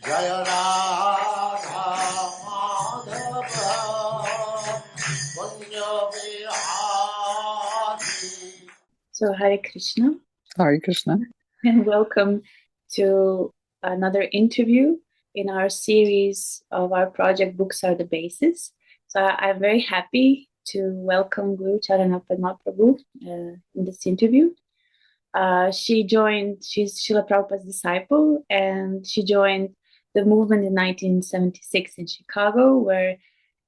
Jaya Radha Madhava Punya Vihari. So Hare Krishna. Hare Krishna. And welcome to another interview in our series of our project Books Are the Basis. So I'm very happy to welcome Guru Charana Padma Prabhu in this interview. She's Srila Prabhupada's disciple, and she joined the movement in 1976 in Chicago, where,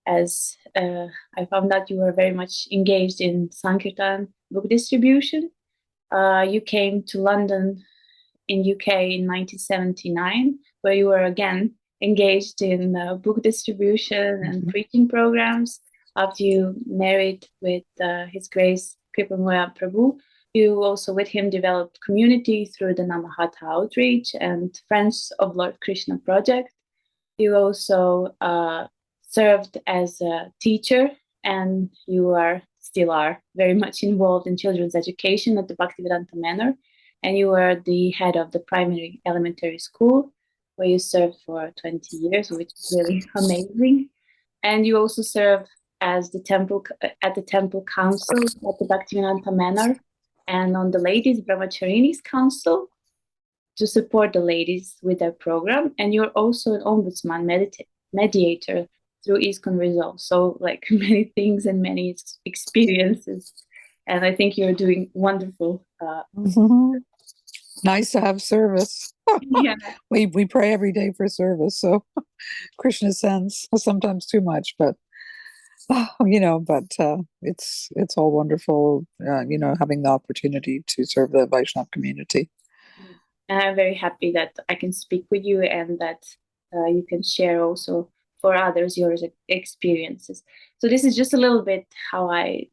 as I found out, you were very much engaged in Sankirtan book distribution. You came to London in UK in 1979, where you were again engaged in book distribution and preaching programs. After you married with His Grace Kripamoya Prabhu, you also with him developed community through the Namahatha Outreach and Friends of Lord Krishna project. You also served as a teacher, and you still are very much involved in children's education at the Bhaktivedanta Manor. And you were the head of the primary elementary school, where you served for 20 years, which is really amazing. And you also served as the temple council at the Bhaktivedanta Manor, and on the ladies Brahmacharinis council to support the ladies with their program. And you're also an ombudsman mediator through ISKCON Resolve. So like many things and many experiences. And I think you're doing wonderful. Nice to have service. Yeah. We pray every day for service. So Krishna sends sometimes too much, but it's all wonderful, having the opportunity to serve the Vaishnava community. And I'm very happy that I can speak with you and that you can share also for others your experiences. So this is just a little bit how I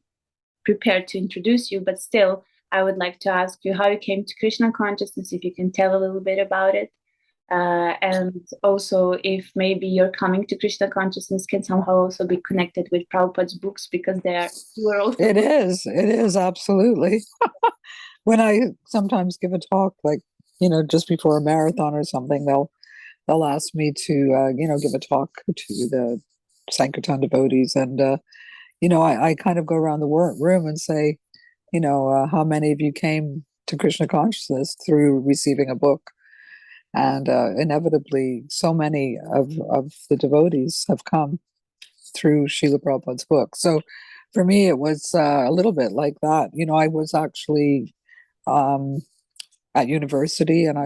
prepared to introduce you, but still I would like to ask you how you came to Krishna Consciousness, if you can tell a little bit about it. And also if maybe your coming to Krishna Consciousness can somehow also be connected with Prabhupada's books, because you are also... It is absolutely. When I sometimes give a talk, like, just before a marathon or something, they'll ask me to, give a talk to the Sankirtan devotees. And, I kind of go around the room and say, how many of you came to Krishna Consciousness through receiving a book? And inevitably, so many of the devotees have come through Srila Prabhupada's book. So for me, it was a little bit like that. I was actually at university, and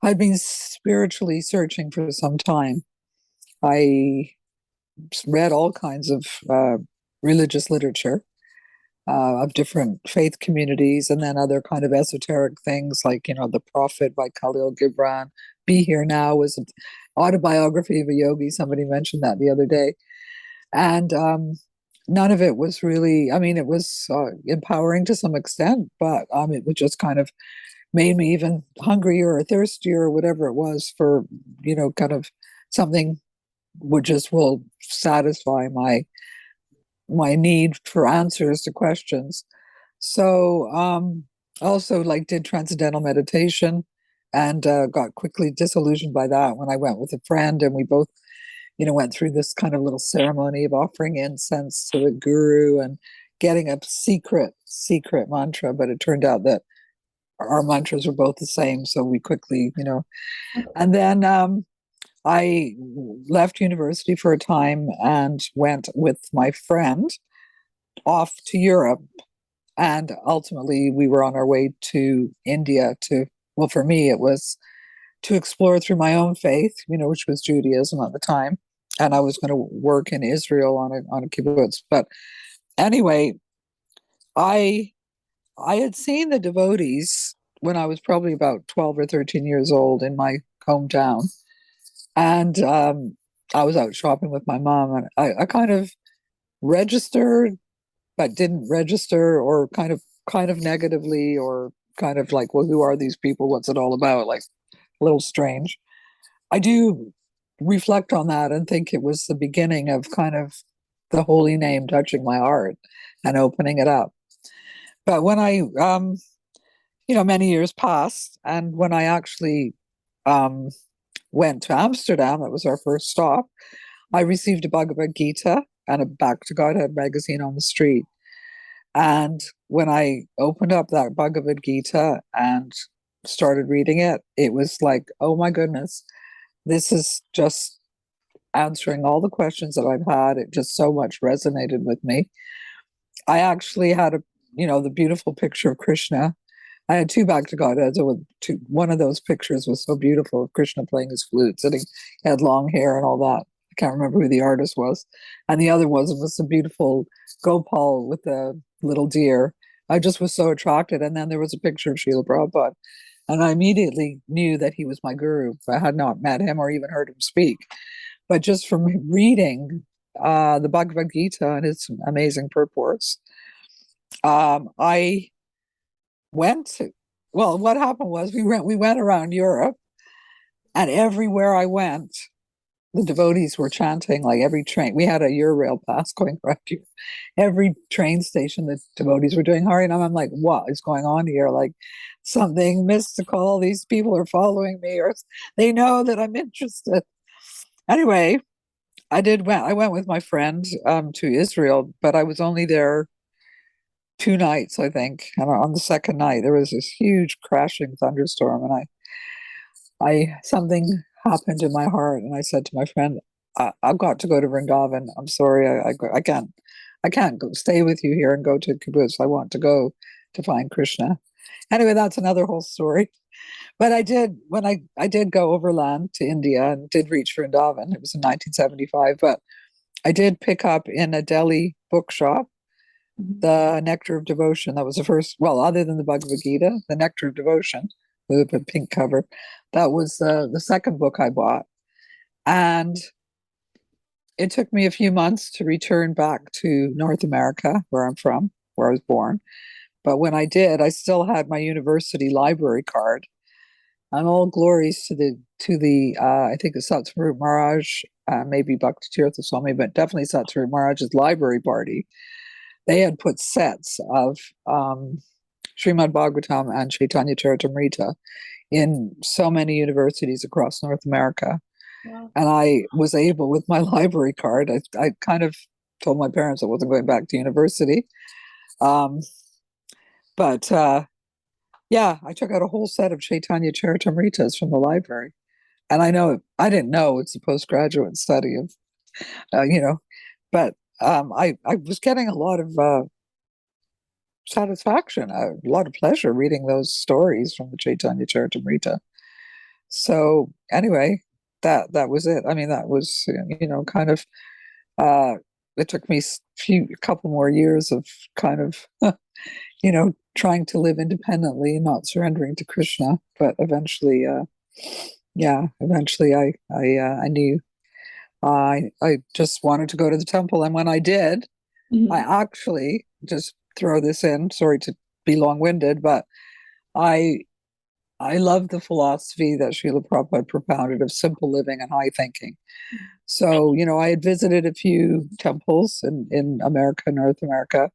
I'd been spiritually searching for some time. I read all kinds of religious literature of different faith communities, and then other kind of esoteric things like, The Prophet by Khalil Gibran. Be Here Now was an autobiography of a yogi. Somebody mentioned that the other day. And none of it was really, it was empowering to some extent, but it was just kind of made me even hungrier or thirstier or whatever it was for, kind of something which will satisfy my need for answers to questions. So also did transcendental meditation, and got quickly disillusioned by that when I went with a friend, and we both went through this kind of little ceremony of offering incense to the guru and getting a secret mantra, but it turned out that our mantras were both the same, so we quickly and then I left university for a time and went with my friend off to Europe. And ultimately, we were on our way to India for me, it was to explore through my own faith, which was Judaism at the time. And I was going to work in Israel on a kibbutz. But anyway, I had seen the devotees when I was probably about 12 or 13 years old in my hometown. And I was out shopping with my mom, and I kind of registered, but didn't register, or kind of negatively, or kind of like, well, who are these people? What's it all about? Like, a little strange. I do reflect on that and think it was the beginning of kind of the holy name touching my heart and opening it up. But when I many years passed, and when I actually went to Amsterdam, that was our first stop, I received a Bhagavad Gita and a Back to Godhead magazine on the street. And when I opened up that Bhagavad Gita and started reading it, it was like, oh my goodness, this is just answering all the questions that I've had. It just so much resonated with me. I actually had the beautiful picture of Krishna. I had two Back to Godheads. One of those pictures was so beautiful of Krishna playing his flute, sitting, he had long hair and all that. I can't remember who the artist was. And the other was a beautiful Gopal with a little deer. I just was so attracted. And then there was a picture of Srila Prabhupada. And I immediately knew that he was my guru. I had not met him or even heard him speak. But just from reading the Bhagavad Gita and its amazing purports, I what happened was we went around Europe, and everywhere I went, the devotees were chanting, like every train. We had a Eurail pass going around here. Every train station, the devotees were doing Harinam. I'm like, what is going on here? Like something mystical. These people are following me, or they know that I'm interested. Anyway, I went with my friend to Israel, but I was only there 2 nights, I think. And on the second night, there was this huge crashing thunderstorm, and I something happened in my heart, and I said to my friend, "I've got to go to Vrindavan. I'm sorry, I can't stay with you here and go to kibbutz. I want to go to find Krishna." Anyway, that's another whole story. But I did when I did go overland to India and did reach Vrindavan. It was in 1975, but I did pick up in a Delhi bookshop the Nectar of Devotion. That was the first, well, other than the Bhagavad Gita, the Nectar of Devotion with a pink cover. That was the second book I bought. And it took me a few months to return back to North America, where I'm from, where I was born. But when I did, I still had my university library card. And all glories to the I think it's Satsvarup Maharaj, maybe Bhakti Tirtha Swami, but definitely Satsvarup Maharaj's library party. They had put sets of Srimad Bhagavatam and Chaitanya Charitamrita in so many universities across North America. Wow. And I was able, with my library card, I kind of told my parents I wasn't going back to university. But yeah, I took out a whole set of Chaitanya Charitamritas from the library. And I didn't know it's a postgraduate study of, but I was getting a lot of satisfaction, a lot of pleasure reading those stories from the Chaitanya Charitamrita. So anyway, that was it. I mean, that was kind of. It took me a couple more years of kind of, trying to live independently and not surrendering to Krishna. But eventually, eventually I knew I just wanted to go to the temple, and when I did, I actually just throw this in. Sorry to be long-winded, but I love the philosophy that Srila Prabhupada propounded of simple living and high thinking. So, I had visited a few temples in America, North America,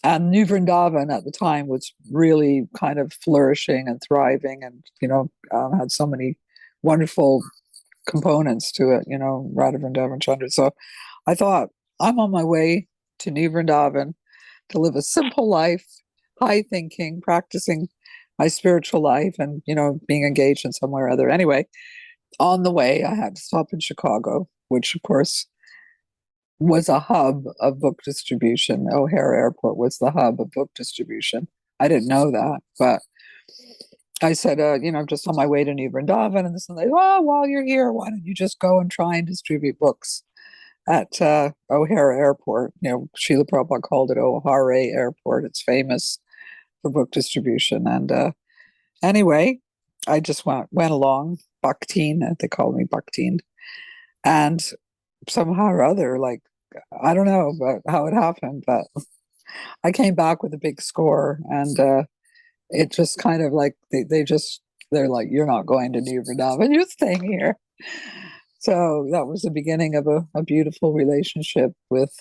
and New Vrindavan at the time was really kind of flourishing and thriving, and had so many wonderful components to it. Radha Vrindavan Chandra. So I thought, I'm on my way to New Vrindavan to live a simple life, high thinking, practicing my spiritual life, and being engaged in some way or other. Anyway, on the way, I had to stop in Chicago, which of course was a hub of book distribution. O'Hare Airport was the hub of book distribution. I didn't know that, but I said, I'm just on my way to New Vrindavan, and this and that. Oh, while you're here, why don't you just go and try and distribute books at O'Hare Airport? Srila Prabhupada called it O'Hare Airport. It's famous for book distribution. And anyway, I just went along, Bhaktin, they call me Bhaktin. And somehow or other, like, I don't know but how it happened, but I came back with a big score, and it just kind of like, they're like, you're not going to New Vrindavan, you're staying here. So that was the beginning of a beautiful relationship with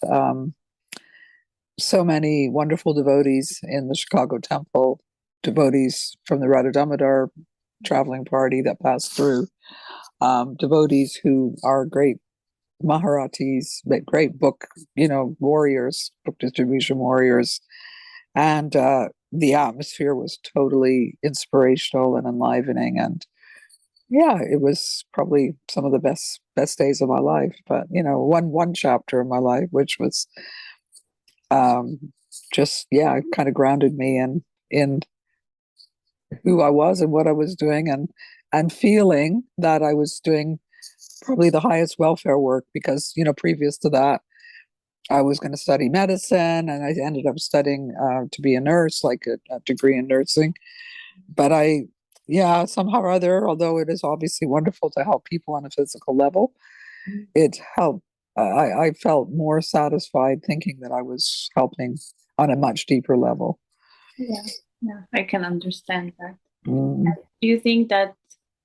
so many wonderful devotees in the Chicago temple, devotees from the Radha Damodar traveling party that passed through, devotees who are great Maharatis, great book, warriors, book distribution warriors. And the atmosphere was totally inspirational and enlivening. And yeah, it was probably some of the best days of my life. But, one chapter of my life, which was just, kind of grounded me in who I was and what I was doing, and feeling that I was doing probably the highest welfare work, because previous to that I was going to study medicine, and I ended up studying to be a nurse, like a degree in nursing. But somehow or other, although it is obviously wonderful to help people on a physical level, it helped. I felt more satisfied thinking that I was helping on a much deeper level. Yeah, I can understand that. Mm. Do you think that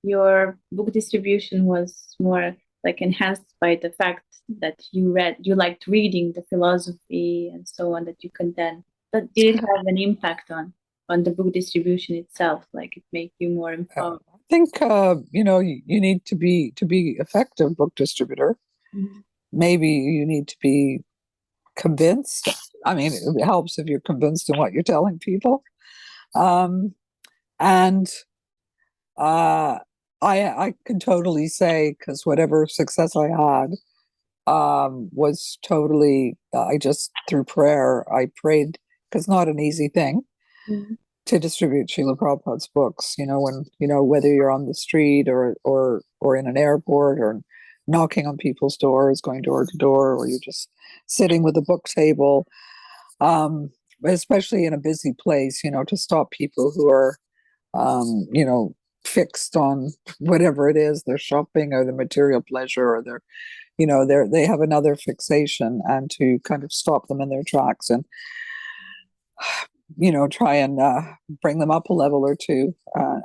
your book distribution was more like enhanced by the fact that you liked reading the philosophy and so on, that you can then, but did it have an impact on the book distribution itself? Like, it made you more empowered? I think you need to be effective book distributor. Mm-hmm. Maybe you need to be convinced. I mean, it helps if you're convinced in what you're telling people. And I can totally say, because whatever success I had was totally, I just, through prayer, I prayed, because not an easy thing to distribute Srila Prabhupada's books, when, whether you're on the street or in an airport, or knocking on people's doors, going door to door, or you're just sitting with a book table, especially in a busy place, to stop people who are, fixed on whatever it is, their shopping or the material pleasure, or they have another fixation, and to kind of stop them in their tracks and, try and bring them up a level or two,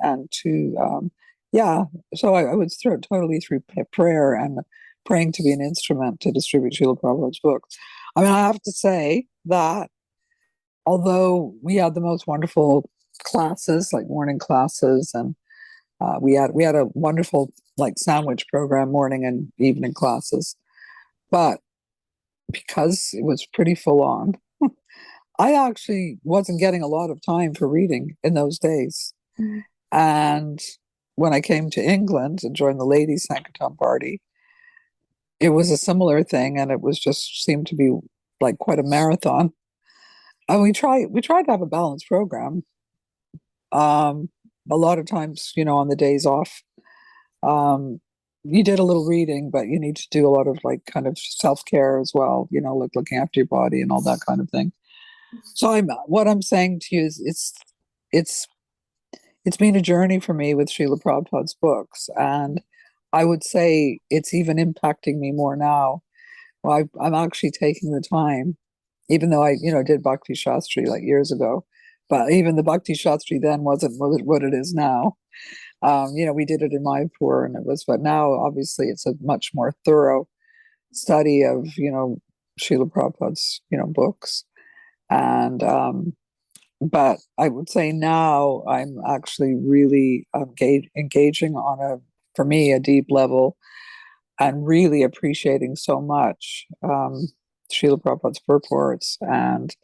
and to, so I would totally through prayer and praying to be an instrument to distribute Srila Prabhupada's books. I mean, I have to say that although we had the most wonderful classes, like morning classes, and we had a wonderful like sandwich program, morning and evening classes, but because it was pretty full on, I actually wasn't getting a lot of time for reading in those days. And when I came to England and joined the ladies' Sankirtan party, it was a similar thing, and it was just seemed to be like quite a marathon. And we tried to have a balanced program. A lot of times, on the days off, you did a little reading, but you need to do a lot of like kind of self-care as well, like looking after your body and all that kind of thing. So what I'm saying to you is it's been a journey for me with Srila Prabhupada's books, and I would say it's even impacting me more now. Well, I'm actually taking the time, even though I did Bhakti Shastri like years ago, but even the Bhakti Shastri then wasn't what it is now. We did it in Mayapur, and but now obviously it's a much more thorough study of Srila Prabhupada's books. And but I would say now I'm actually really engaging on for me, a deep level, and really appreciating so much Srila Prabhupada's purports, and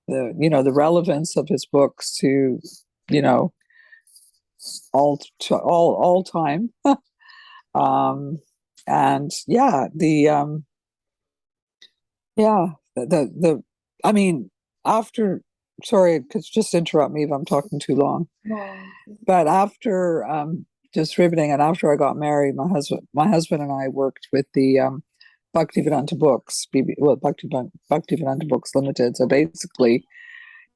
the relevance of his books to all time. And the I mean, after, sorry, just interrupt me if I'm talking too long. No. But after distributing, and after I got married, my husband and I worked with the Bhaktivedanta Books, Bhaktivedanta Books Limited. So basically,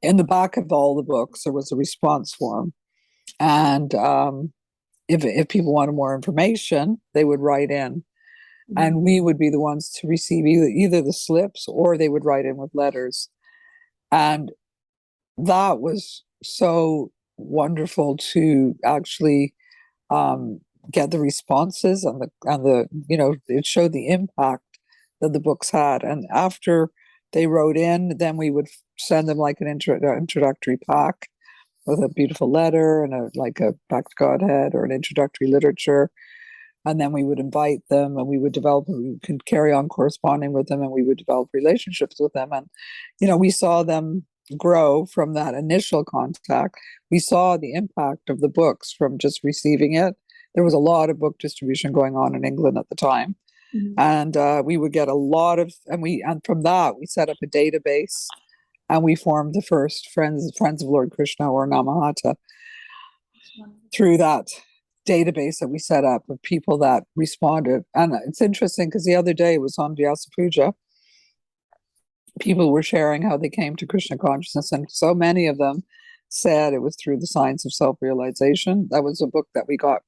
in the back of all the books, there was a response form, and if people wanted more information, they would write in, and we would be the ones to receive either the slips, or they would write in with letters. And that was so wonderful to actually get the responses, and the it showed the impact that the books had. And after they wrote in, then we would send them like an introductory pack with a beautiful letter and like a Back to Godhead or an introductory literature. And then we would invite them, and we could carry on corresponding with them, and we would develop relationships with them. And, we saw them grow from that initial contact. We saw the impact of the books from just receiving it. There was a lot of book distribution going on in England at the time. Mm-hmm. And we would get a lot of, and from that, we set up a database, and we formed the first Friends of Lord Krishna, or Namahata, through that database that we set up of people that responded. And it's interesting because the other day was on Vyasa Puja. People were sharing how they came to Krishna consciousness, and so many of them said it was through the Science of Self-Realization. That was a book that we got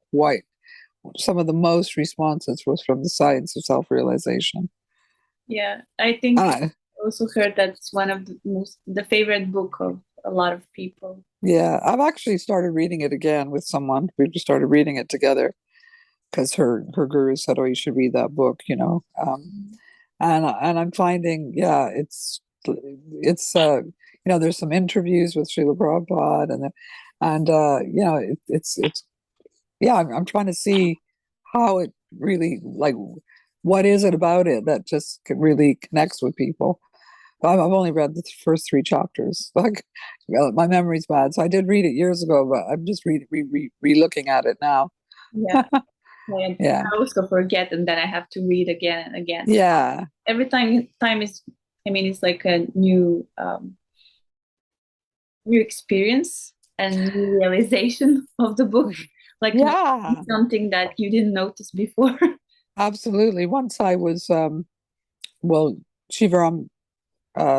some of the most responses was from the Science of Self-Realization. Yeah, I think I also heard that's one of the favorite book of a lot of people. Yeah, I've actually started reading it again with someone. We just started reading it together because her guru said, "Oh, you should read that book," And I'm finding, it's there's some interviews with Srila Prabhupada, I'm trying to see how it really, like, what is it about it that just really connects with people. I've only read the first 3 chapters. Like, my memory's bad, so I did read it years ago, but I'm just re-looking at it now. Yeah. Yeah. I also forget, and then I have to read again and again. Yeah. Every time is, it's like a new experience and new realization of the book. Like, something that you didn't notice before. Absolutely. Once I was, Shivaram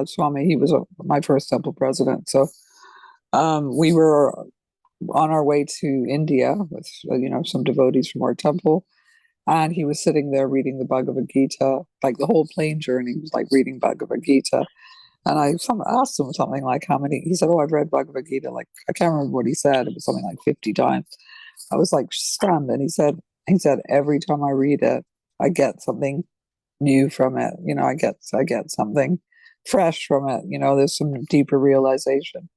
Swami, he was my first temple president. So we were on our way to India with, some devotees from our temple. And he was sitting there reading the Bhagavad Gita, like the whole plane journey was like reading Bhagavad Gita. And I asked him something like how many, he said, "Oh, I've read Bhagavad Gita." Like, I can't remember what he said. It was something like 50 times. I was like stunned. And he said, every time I read it, I get something new from it. I get something fresh from it. There's some deeper realization.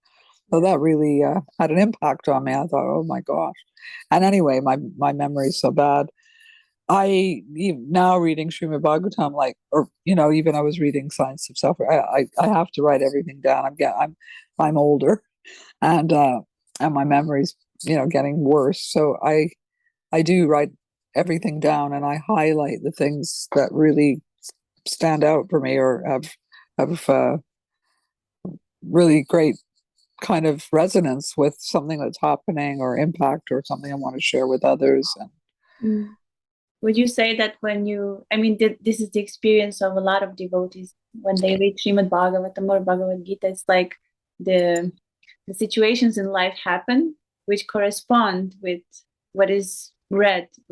So that really had an impact on me. I thought, oh my gosh. And anyway, my memory is so bad. Now reading Srimad Bhagavatam, even I was reading Science of Self. I have to write everything down. I'm older, and my memory's getting worse. So I do write everything down, and I highlight the things that really stand out for me or have really great kind of resonance with something that's happening or impact or something I want to share with others. And would you say that when this is the experience of a lot of devotees when they read Srimad Bhagavatam or Bhagavad Gita, it's like the situations in life happen which correspond with what is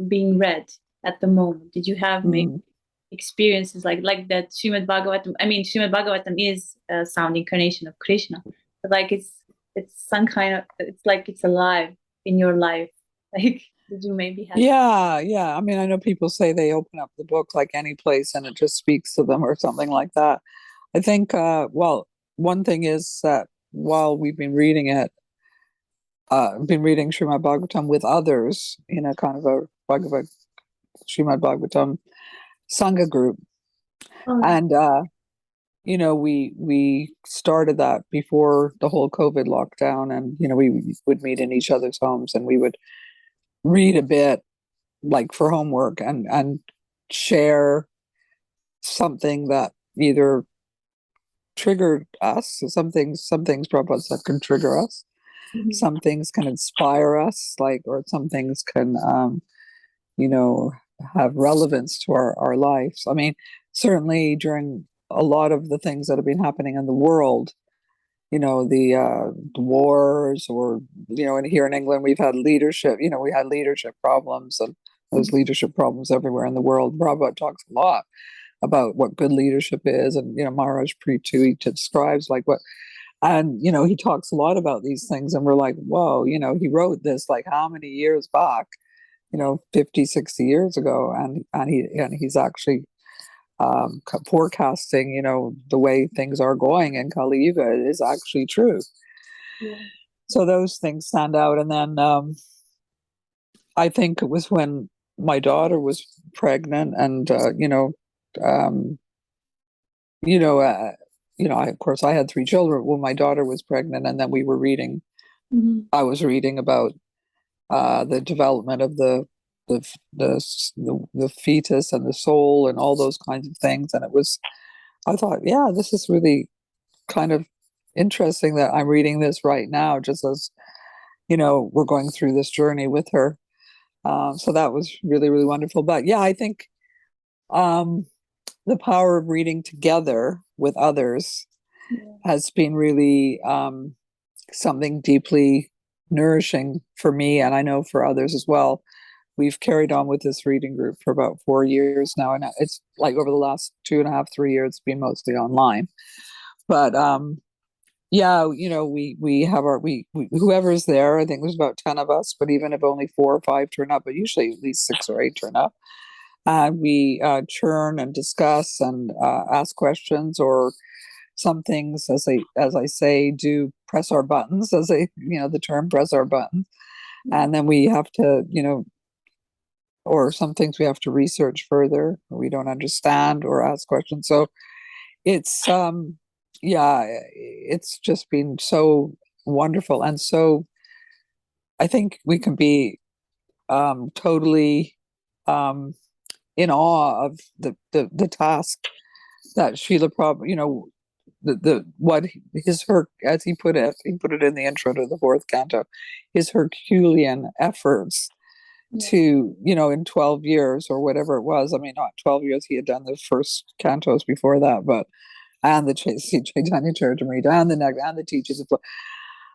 being read at the moment? Did you have maybe experiences like that? Srimad Bhagavatam is a sound incarnation of Krishna, but like it's some kind of, it's like it's alive in your life. Like, did you maybe have? Yeah. I know people say they open up the book like any place and it just speaks to them or something like that. I think, one thing is that while we've been reading it, been reading Srimad Bhagavatam with others in a kind of a Srimad Bhagavatam Sangha group. And, we started that before the whole COVID lockdown, and, we would meet in each other's homes and we would read a bit like for homework and share something that either triggered us. Some things Prabhupada said can trigger us. Mm-hmm. Some things can inspire us, or some things can, have relevance to our lives. Certainly during a lot of the things that have been happening in the world, the wars, or, and here in England, we've had leadership, we had leadership problems, and there's leadership problems everywhere in the world. Prabhupada talks a lot about what good leadership is. And, Maharaj Preetu, he describes and, he talks a lot about these things, and we're like, whoa, he wrote this like how many years back, 50, 60 years ago. And he's actually forecasting, the way things are going in Kali Yuga is actually true. Yeah. So those things stand out. And then I think it was when my daughter was pregnant, and um, you know, of course, I had three children when my daughter was pregnant, and then we were reading. I was reading about the development of the fetus and the soul and all those kinds of things, and it was. I thought, yeah, this is really kind of interesting that I'm reading this right now, just as we're going through this journey with her. So that was really, really wonderful. But yeah, I think the power of reading together with others has been really something deeply nourishing for me, and I know for others as well. We've carried on with this reading group for about 4 years now, and it's like over the last 2.5, 3 years, it's been mostly online. But yeah, we have whoever's there. I think there's about 10 of us, but even if only 4 or 5 turn up, but usually at least 6 or 8 turn up. We churn and discuss and ask questions, or some things, as I say, do press our buttons, as the term press our buttons, and then we have to, or some things we have to research further, or we don't understand, or ask questions. So it's yeah, it's just been so wonderful, and so I think we can be totally in awe of the task that Srila Prabhupada, the what her, as he put it in the intro to the fourth canto, his Herculean efforts to, in 12 years or whatever it was. I mean, not 12 years, he had done the first cantos before that, but and the Chaitanya Charitamrita and the next, and the teachers of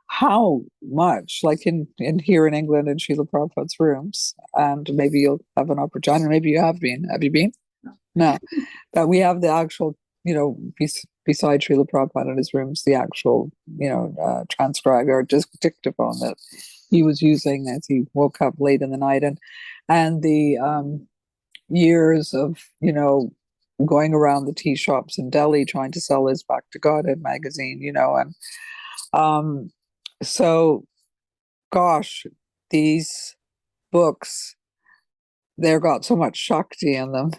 how much, like in here in England, in Srila Prabhupada's rooms, and maybe you'll have an opportunity, maybe you have been. Have you been? No. But we have the actual, beside Srila Prabhupada in his rooms, the actual, transcriber or dictaphone that he was using as he woke up late in the night, and the years of, going around the tea shops in Delhi trying to sell his Back to Godhead magazine, and so, gosh, these books, they've got so much Shakti in them,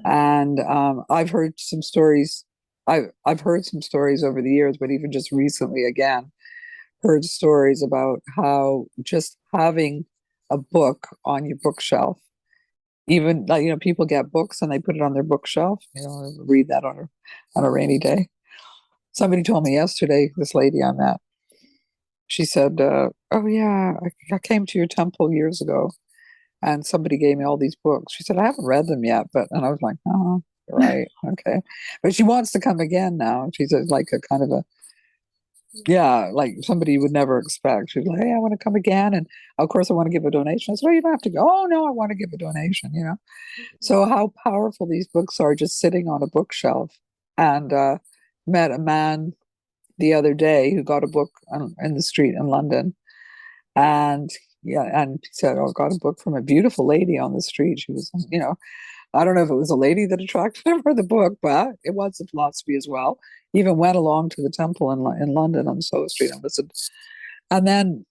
and I've heard some stories. I've heard some stories over the years, but even just recently, again, heard stories about how just having a book on your bookshelf, even like people get books and they put it on their bookshelf, read that on a rainy day. Somebody told me yesterday, this lady I met, she said, oh yeah, I came to your temple years ago and somebody gave me all these books. She said, I haven't read them yet, and I was like, oh, right, okay. But she wants to come again now. She said, like a kind of a, yeah, like somebody you would never expect. She's like, hey, I want to come again. And of course, I want to give a donation. I said, well, you don't have to go. Oh, no, I want to give a donation, So how powerful these books are just sitting on a bookshelf. And met a man the other day who got a book in the street in London. And and he said, oh, I got a book from a beautiful lady on the street. She was, I don't know if it was a lady that attracted him or the book, but it was the philosophy as well. Even went along to the temple in London on Soho Street and listened. And then,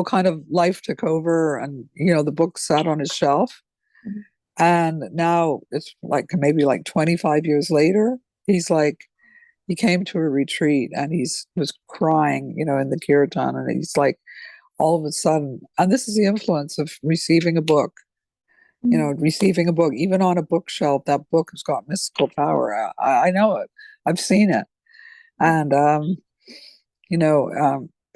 kind of life took over, and, the book sat on his shelf. Mm-hmm. And now it's like maybe like 25 years later, he's like, he came to a retreat and was crying, in the kirtan, and he's like, all of a sudden, and this is the influence of receiving a book. Receiving a book, even on a bookshelf, that book has got mystical power. I know it. I've seen it. And,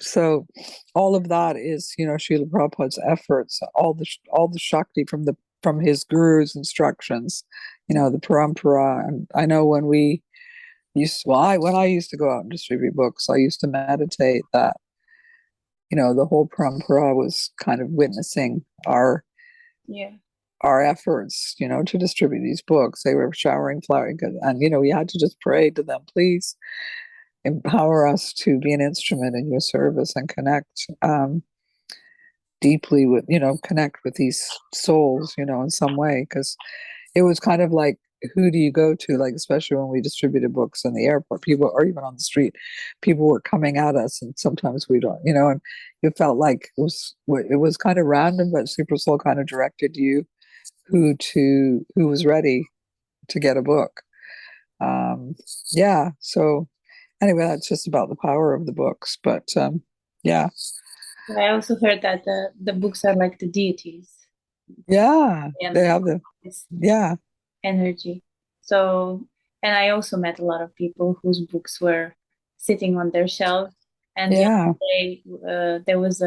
so all of that is, Srila Prabhupada's efforts, all the Shakti from his guru's instructions, the parampara. And I know when when I used to go out and distribute books, I used to meditate that, the whole parampara was kind of witnessing our efforts, to distribute these books. They were showering flowers, and we had to just pray to them, please empower us to be an instrument in your service and connect deeply with, connect with these souls, in some way, because it was kind of like who do you go to? Like, especially when we distributed books in the airport, people, or even on the street, people were coming at us, and sometimes we don't, and it felt like it was kind of random, but Super Soul kind of directed you who was ready to get a book. Yeah. So anyway, that's just about the power of the books. But yeah. I also heard that the books are like the deities. Yeah. And They have this yeah. energy. So, and I also met a lot of people whose books were sitting on their shelf. And Yeah. yesterday, there was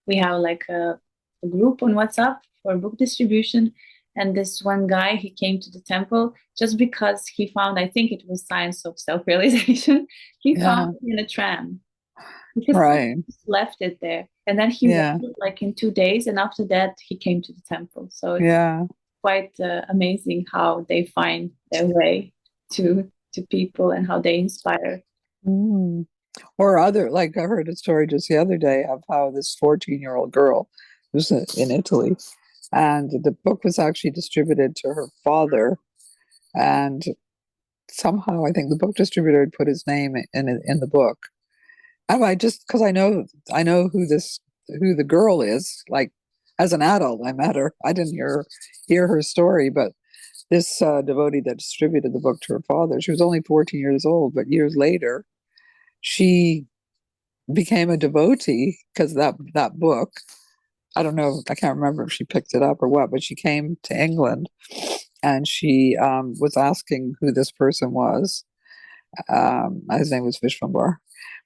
we have like a group on WhatsApp for book distribution. And this one guy, he came to the temple just because he found, I think it was Science of Self-Realization, he Yeah. found it in a tram. Because Right. he just left it there. And then he Yeah. read it like in 2 days. And after that, he came to the temple. So it's Yeah. quite amazing how they find their way to people and how they inspire. Mm. Or other, like I heard a story just the other day of how this 14-year-old girl was in Italy, and the book was actually distributed to her father, and somehow I think the book distributor had put his name in the book. And I just, because I know who the girl is, like as an adult, I met her. I didn't hear her story, but this devotee that distributed the book to her father, she was only 14 years old, but years later, she became a devotee because that book. I don't know, I can't remember if she picked it up or what, but she came to England and she was asking who this person was. His name was Vishwambar.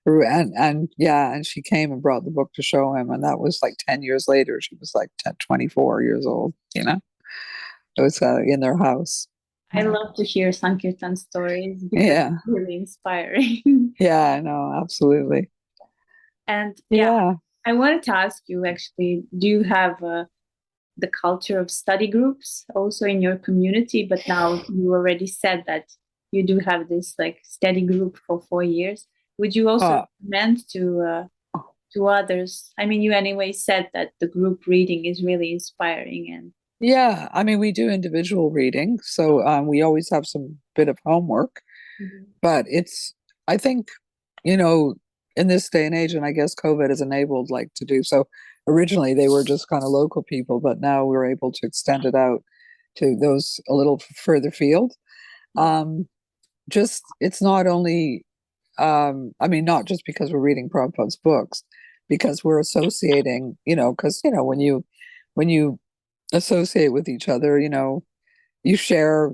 And yeah, and she came and brought the book to show him, and that was like 10 years later. She was like 24 years old, It was in their house. I love to hear Sankirtan stories because Yeah. it's really inspiring. Yeah, I know, absolutely. And Yeah. I wanted to ask you actually, do you have the culture of study groups also in your community? But now you already said that you do have this like study group for 4 years. Would you also recommend to others? I mean, you anyway said that the group reading is really inspiring. And Yeah, I mean, we do individual reading, so we always have some bit of homework, but I think, in this day and age, and I guess COVID has enabled like to do so. Originally, they were just kind of local people, but now we're able to extend it out to those a little further field. Just it's not only, I mean, not just because we're reading Prabhupada's books, because we're associating, because when you associate with each other, you share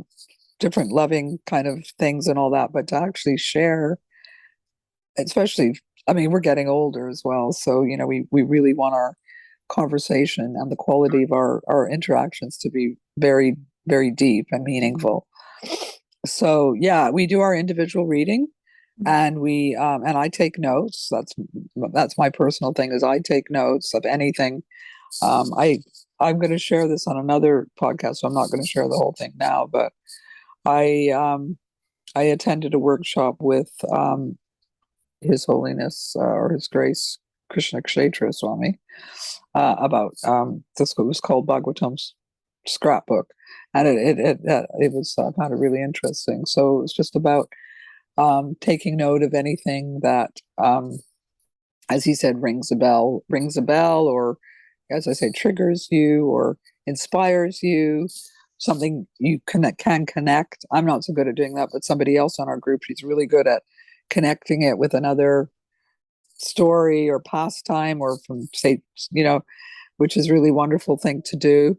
different loving kind of things and all that, but to actually share, especially, I mean, we're getting older as well, so we really want our conversation and the quality of our interactions to be very, very deep and meaningful. So yeah, we do our individual reading, and we and I take notes. That's my personal thing, is I take notes of anything. I'm going to share this on another podcast, so I'm not going to share the whole thing now, but I attended a workshop with His Holiness or His Grace Krishna Kshetra Swami about this. It was called Bhagavatam's scrapbook, and it was I found it really interesting. So it was just about taking note of anything that, as he said, rings a bell, or, as I say, triggers you or inspires you, something you can connect. I'm not so good at doing that, but somebody else on our group, she's really good at connecting it with another story or pastime, or from, say, which is really wonderful thing to do.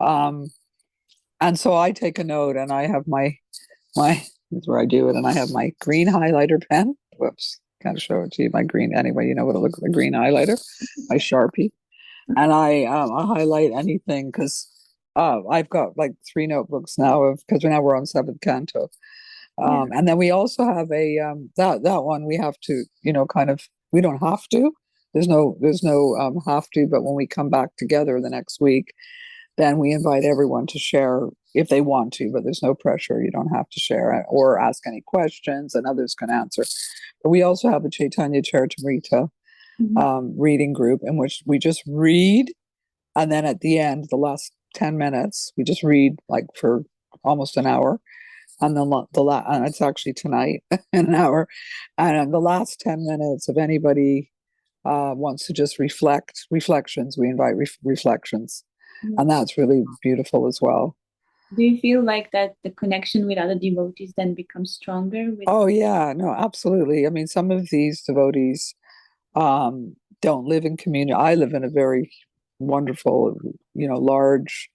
And so I take a note, and I have my this is where I do it, and I have my green highlighter pen. Whoops, can't show it to you. My green, anyway, you know what it looks like, green highlighter, my Sharpie, and I highlight anything, because I've got like 3 notebooks now, because now we're on 7th canto. And then we also have a that one we have to, kind of, we don't have to. There's no have to, but when we come back together the next week, then we invite everyone to share if they want to, but there's no pressure. You don't have to share or ask any questions, and others can answer. But we also have a Chaitanya Charitamrita reading group, in which we just read, and then at the end, the last 10 minutes, we just read like for almost an hour. And then and it's actually tonight, in an hour. And the last 10 minutes, if anybody wants to just reflections, we invite reflections. Mm. And that's really beautiful as well. Do you feel like that the connection with other devotees then becomes stronger? Oh, yeah, no, absolutely. I mean, some of these devotees don't live in community. I live in a very wonderful, large,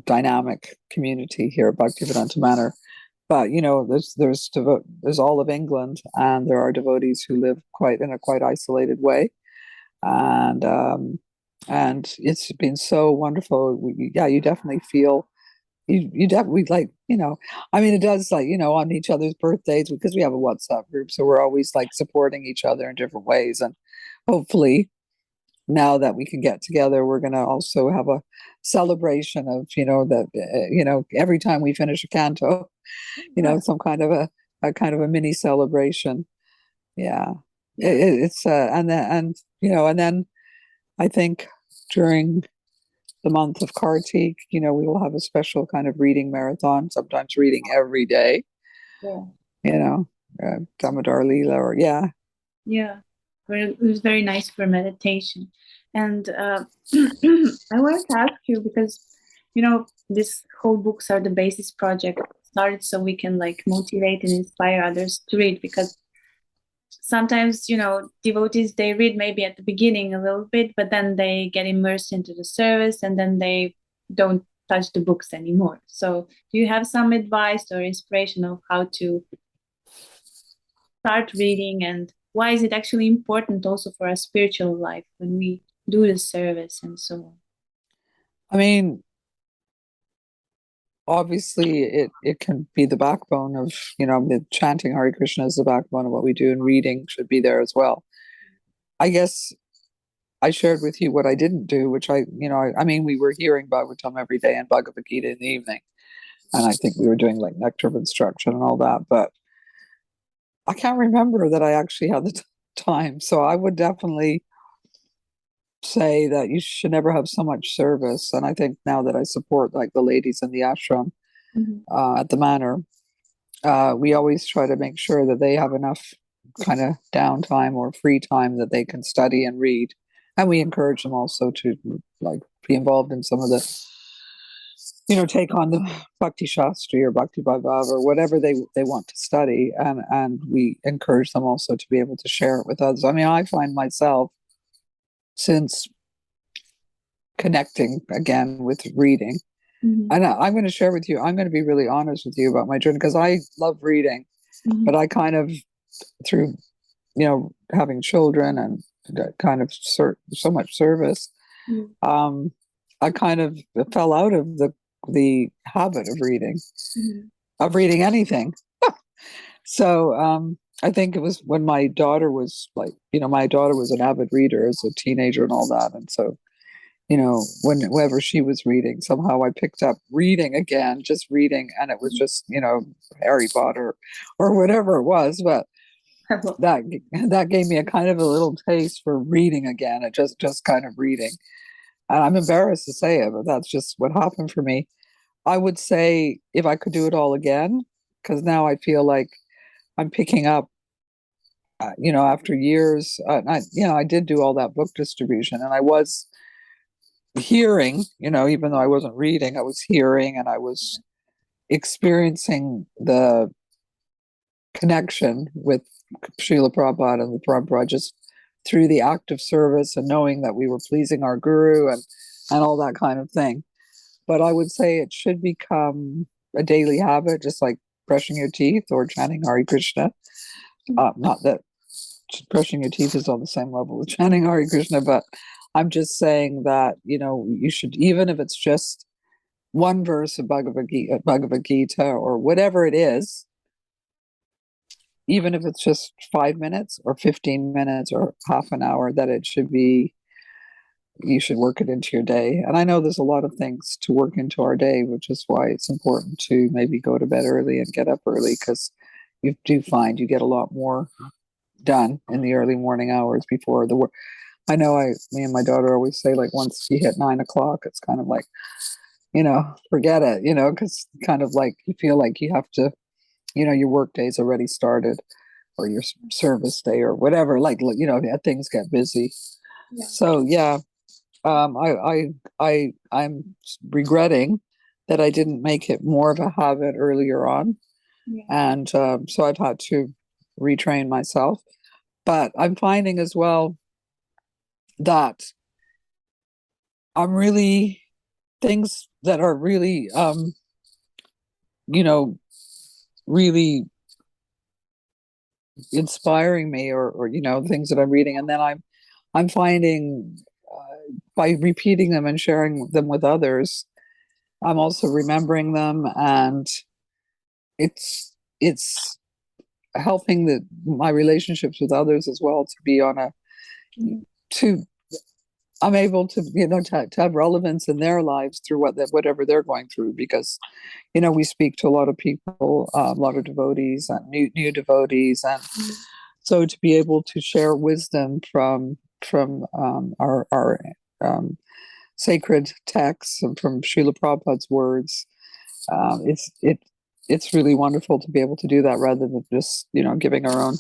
dynamic community here at Bhaktivedanta Manor. But there's all of England, and there are devotees who live in a quite isolated way, and it's been so wonderful. You definitely feel you definitely I mean, it does, on each other's birthdays, because we have a WhatsApp group, so we're always supporting each other in different ways, and hopefully now that we can get together, we're going to also have a celebration of every time we finish a canto, some kind of a mini celebration. Yeah, it's and then I think during the month of Kartik, we will have a special kind of reading marathon, sometimes reading every day. Yeah. Damodar Leela, or yeah. It was very nice for meditation. And I wanted to ask you, because this whole Books Are the Basis project started so we can motivate and inspire others to read, because sometimes devotees, they read maybe at the beginning a little bit, but then they get immersed into the service and then they don't touch the books anymore. So do you have some advice or inspiration of how to start reading, and why is it actually important also for our spiritual life when we do the service and so on? I mean, obviously it can be the backbone of, the chanting Hare Krishna is the backbone of what we do, and reading should be there as well. I guess I shared with you what I didn't do, which I mean, we were hearing Bhagavatam every day and Bhagavad Gita in the evening, and I think we were doing nectar of instruction and all that, but I can't remember that I actually had the time. So I would definitely say that you should never have so much service. And I think now that I support the ladies in the ashram at the manor, we always try to make sure that they have enough kind of downtime or free time that they can study and read. And we encourage them also to be involved in some of the, take on the Bhakti Shastri or Bhakti Vaibhava or whatever they want to study. And we encourage them also to be able to share it with others. I mean, I find myself, since connecting again with reading, and I'm going to share with you, I'm going to be really honest with you about my journey, because I love reading, but I kind of, through, having children and kind of so much service, I kind of fell out of the habit of reading anything. So I think it was when my daughter was my daughter was an avid reader as a teenager and all that. And so, whenever she was reading, somehow I picked up reading again, just reading. And it was just, Harry Potter or whatever it was. But that gave me a kind of a little taste for reading again. It just kind of reading. And I'm embarrassed to say it, but that's just what happened for me. I would say if I could do it all again, because now I feel like I'm picking up, after years, I did do all that book distribution, and I was hearing, even though I wasn't reading, I was hearing, and I was experiencing the connection with Srila Prabhupada and the Prabhupada just through the act of service and knowing that we were pleasing our guru and all that kind of thing. But I would say it should become a daily habit, just like brushing your teeth or chanting Hare Krishna. Not that brushing your teeth is on the same level with chanting Hare Krishna, but I'm just saying that, you should, even if it's just one verse of Bhagavad Gita or whatever it is, even if it's just 5 minutes or 15 minutes or half an hour, that it should be, you should work it into your day. And I know there's a lot of things to work into our day, which is why it's important to maybe go to bed early and get up early, because you do find you get a lot more done in the early morning hours before the work. I know me and my daughter always say, once you hit 9 o'clock, it's kind of like, forget it, because kind of like you feel like you have to, your work day's already started, or your service day or whatever, like, things get busy. Yeah. So yeah, I'm regretting that I didn't make it more of a habit earlier on. Yeah. And so I've had to retrain myself. But I'm finding as well that I'm really things that are really, really inspiring me, or things that I'm reading, and then I'm finding by repeating them and sharing them with others, I'm also remembering them, and it's helping my relationships with others as well to be on a Mhm. to I'm able to to have relevance in their lives through whatever they're going through, because we speak to a lot of people, a lot of devotees and new devotees, and so to be able to share wisdom from our sacred texts and from Srila Prabhupada's words, it's really wonderful to be able to do that, rather than just giving our own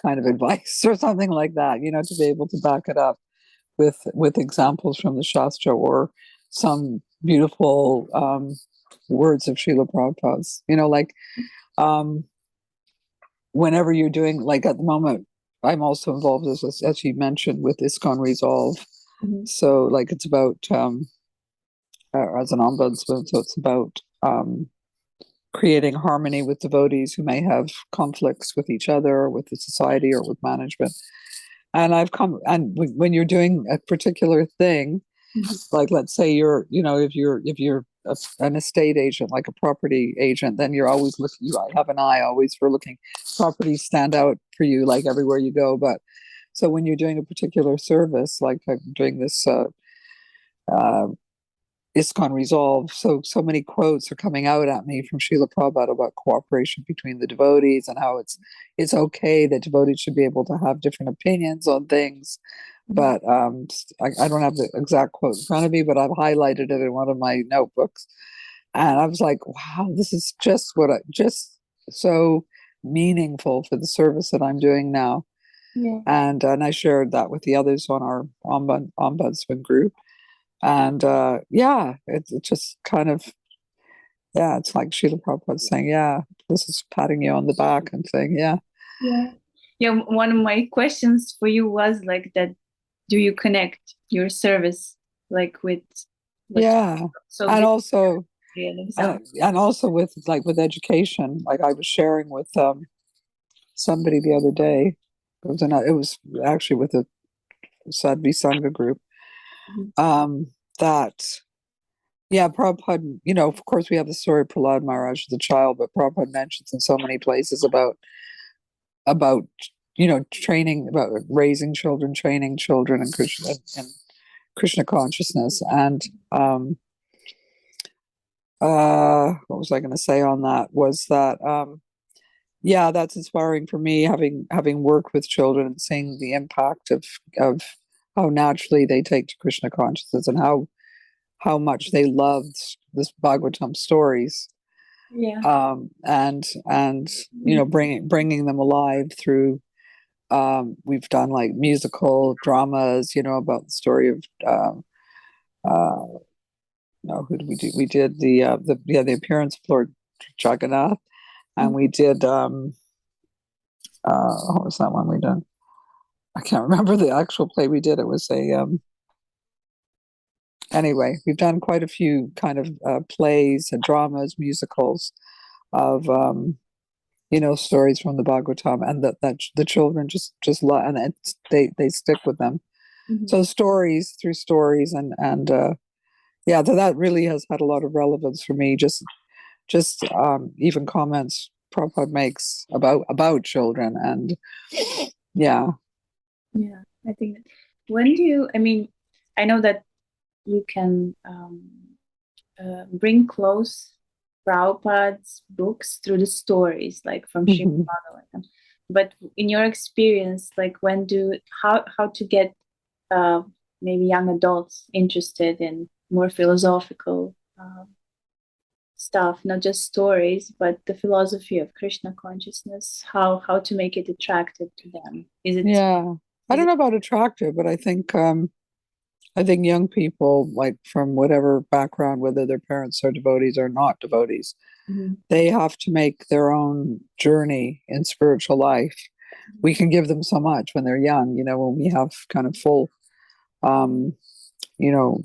kind of advice or something like that. To be able to back it up with examples from the Shastra, or some beautiful words of Srila Prabhupada's. Um, whenever you're doing, like at the moment, I'm also involved, as you mentioned, with ISKCON Resolve. Mhm. So like it's about as an ombudsman, so it's about creating harmony with devotees who may have conflicts with each other, or with the society, or with management. And when you're doing a particular thing, like let's say if you're an estate agent, like a property agent, then you're always looking. I have an eye always for looking. Properties stand out for you, like everywhere you go. But so when you're doing a particular service, like I'm doing this uh, ISKCON Resolve, so many quotes are coming out at me from Srila Prabhupada about cooperation between the devotees, and how it's okay that devotees should be able to have different opinions on things. But I don't have the exact quote in front of me, but I've highlighted it in one of my notebooks, and I was like, "Wow, this is just so meaningful for the service that I'm doing now." Yeah. And I shared that with the others on our ombudsman group, and yeah, it's just kind of, yeah, it's like Srila Prabhupada saying, "Yeah, this is patting you on the back and saying, yeah." Yeah. Yeah. One of my questions for you was like that. Do you connect your service like with Yeah, so and this also is an example? and also with education, like I was sharing with somebody the other day. It was actually with a Sadhvi Sangha group. Mhm. That yeah, Prabhupada. Of course, we have the story of Prahlad Maharaj as a child, but Prabhupada mentions in so many places about training, about raising children, training children, and Krishna consciousness. And what was I going to say on that? Was that yeah, that's inspiring for me, having worked with children and seeing the impact of how naturally they take to Krishna consciousness, and how much they loved this Bhagavatam stories, Yeah. and bringing them alive through. We've done like musical dramas, about the story of no, who did we do? We did the appearance of Lord Jagannath, and we did what was that one we done? I can't remember the actual play we did. It was a anyway. We've done quite a few kind of plays and dramas, musicals of stories from the Bhagavatam, and that the children just love, and they stick with them. Mhm. So stories through stories, and yeah, that really has had a lot of relevance for me. Just even comments Prabhupada makes about children, and yeah. Yeah, I think when do you, I mean, I know that you can bring close Prabhupada's books through the stories, like from Srimad Mhm. Bhagavatam. But in your experience, like how to get maybe young adults interested in more philosophical stuff, not just stories, but the philosophy of Krishna consciousness, how to make it attractive to them. Is it? Yeah, I is don't it- know about attractive, but I think young people, like from whatever background, whether their parents are devotees or not devotees, Mhm. they have to make their own journey in spiritual life. We can give them so much when they're young, when we have kind of full, um, you know,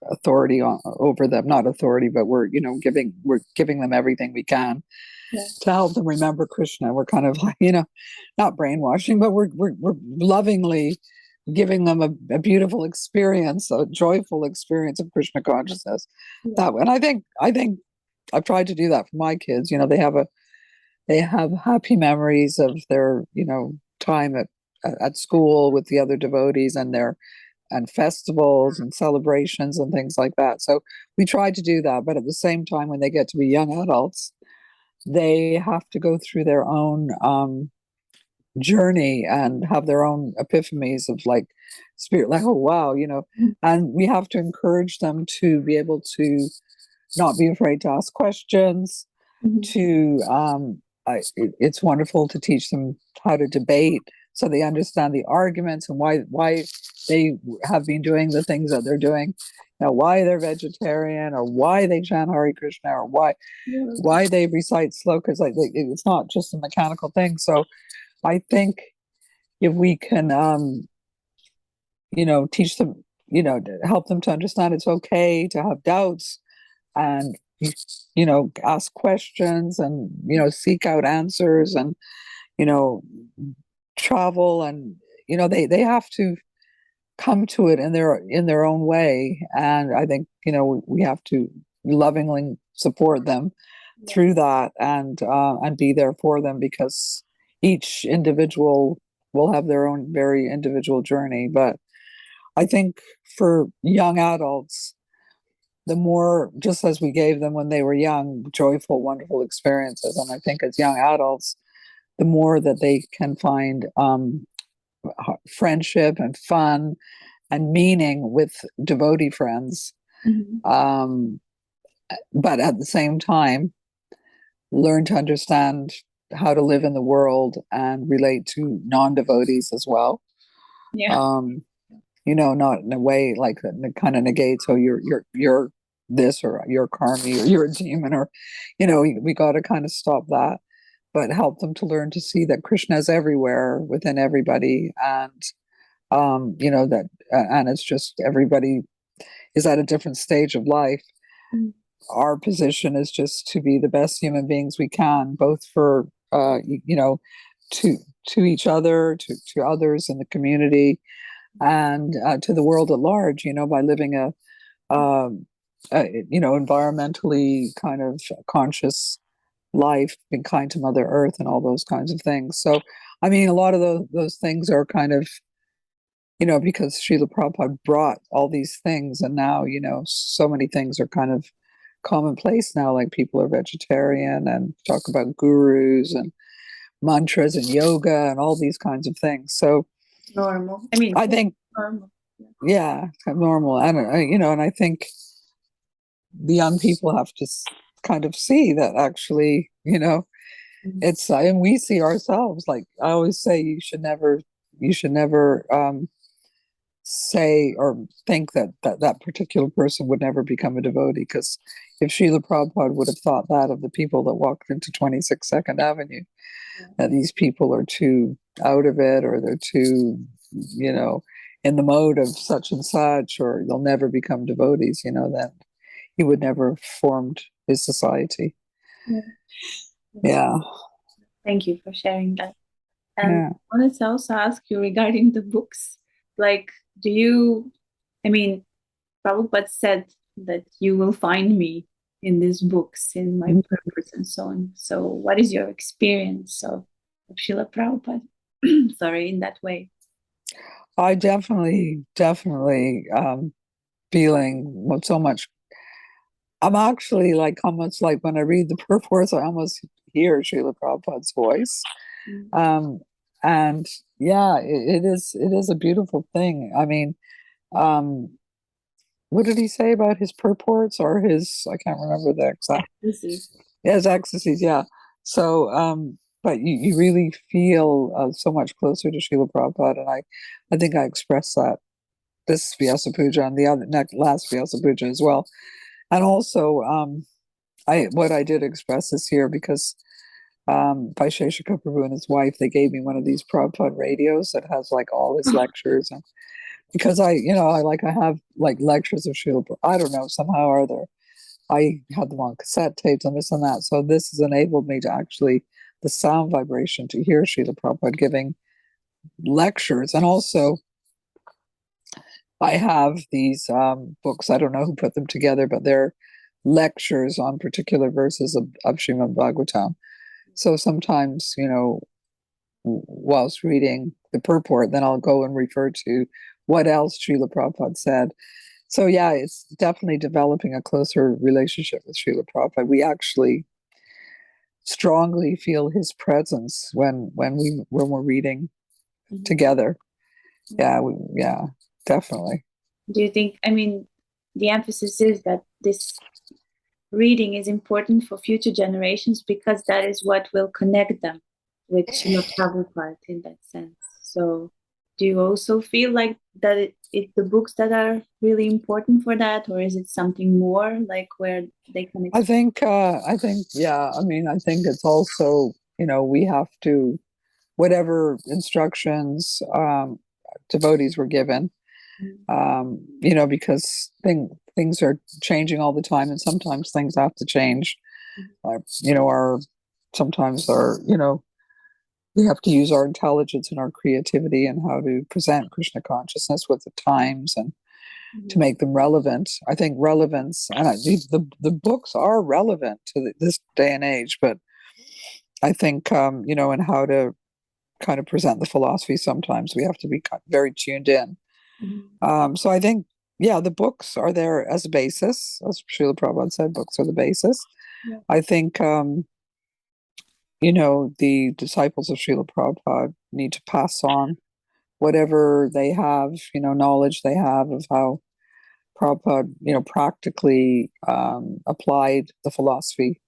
authority over them. Not authority, but we're giving them everything we can Yeah. to help them remember Krishna. We're kind of like, not brainwashing, but we're lovingly giving them a beautiful experience, a joyful experience of Krishna consciousness. Yeah. That way. And I think I've tried to do that for my kids. They have happy memories of their, time at school with the other devotees and festivals and celebrations and things like that. So we try to do that, but at the same time, when they get to be young adults, they have to go through their own journey and have their own epiphanies of like spirit, like, oh wow, and we have to encourage them to be able to not be afraid to ask questions, Mhm. to it's wonderful to teach them how to debate so they understand the arguments and why they have been doing the things that they're doing, why they're vegetarian or why they chant Hare Krishna or why they recite slokas. Like it's not just a mechanical thing. So I think if we can teach them, to help them to understand it's okay to have doubts and ask questions and seek out answers and travel, and they have to come to it in their own way. And I think we have to lovingly support them through that and be there for them, because each individual will have their own very individual journey. But I think for young adults, the more, just as we gave them when they were young, joyful, wonderful experiences, and I think as young adults, the more that they can find friendship and fun and meaning with devotee friends, Mhm. but at the same time, learn to understand how to live in the world and relate to non-devotees as well. Yeah. Not in a way like that kind of negates, oh, you're this, or you're karmi, or you're a demon, or we got to kind of stop that, but help them to learn to see that Krishna is everywhere within everybody, and that and it's just everybody is at a different stage of life. Mm. Our position is just to be the best human beings we can, both for to each other, to others in the community, and to the world at large, by living environmentally kind of conscious life, being kind to Mother Earth and all those kinds of things. So, I mean, a lot of those things are kind of, because Srila Prabhupada brought all these things, and now, so many things are kind of commonplace now, like people are vegetarian and talk about gurus and mantras and yoga and all these kinds of things. So Normal. I mean, I think, normal. yeah, it's kind of normal. And, and I think the young people have to kind of see that actually, Mhm. it's, and we see ourselves, like I always say, you should never say or think that particular person would never become a devotee, because if Srila Prabhupada would have thought that of the people that walked into 26 Second Avenue, that these people are too out of it, or they're too, in the mode of such and such, or they'll never become devotees, then he would never have formed his society. Yeah. Yeah. Thank you for sharing that. And Yeah. I wanted to also ask you regarding the books. Like, I mean, Prabhupada said that you will find me in these books, in my purpose and so on. So what is your experience of Srila Prabhupada? Sorry, in that way. I definitely feeling so much. I'm actually like almost like when I read the purports, I almost hear Srila Prabhupada's voice. Mm. And yeah, it is a beautiful thing. I mean, what did he say about his purports or his, I can't remember the exact, Ecstasy. his ecstasies, yeah. So, but you really feel so much closer to Srila Prabhupada, and I think I expressed that this Vyasa Puja and the other last Vyasa Puja as well. And also, what I did express this here because Vaisheshika Prabhu and his wife, they gave me one of these Prabhupada radios that has like all his lectures, and because I have like lectures of Srila Prabhupada, I don't know, somehow or other, I had them on cassette tapes and this and that. So this has enabled me to actually, the sound vibration, to hear Srila Prabhupada giving lectures. And also, I have these books, I don't know who put them together, but they're lectures on particular verses of Srimad Bhagavatam. So sometimes, whilst reading the purport, then I'll go and refer to what else Srila Prabhupada said. So yeah, it's definitely developing a closer relationship with Srila Prabhupada. We actually strongly feel his presence when we're reading together. Yeah, definitely. Do you think, the emphasis is that this reading is important for future generations because that is what will connect them with Srila Prabhupada in that sense. So do you also feel like that it's the books that are really important for that, or is it something more like where they can I think yeah, I think it's also, we have to, whatever instructions devotees were given, because things are changing all the time, and sometimes things have to change. Sometimes we have to use our intelligence and our creativity and how to present Krishna consciousness with the times and to make them relevant. I think relevance, and the books are relevant to this day and age, but I think, and how to kind of present the philosophy, sometimes we have to be very tuned in. So I think, yeah, the books are there as a basis. As Srila Prabhupada said, books are the basis. Yeah. I think, the disciples of Srila Prabhupada need to pass on whatever they have, knowledge they have of how Prabhupada, practically applied the philosophy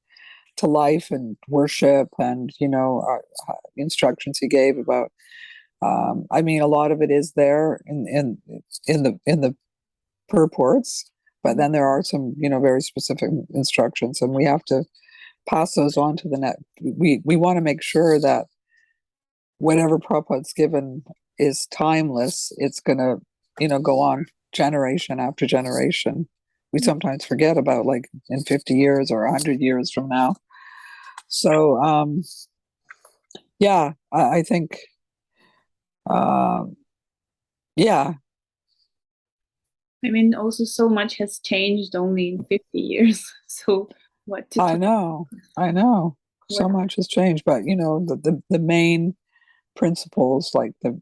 to life and worship, and instructions he gave about. A lot of it is there in the purports, but then there are some very specific instructions, and we have to pass those on to the next. We want to make sure that whatever Prabhupada's given is timeless. It's going to go on generation after generation. We sometimes forget about, like, in 50 years or 100 years from now. So yeah, I think yeah. Also so much has changed only in 50 years. So what to I know. So much has changed, but the main principles, like the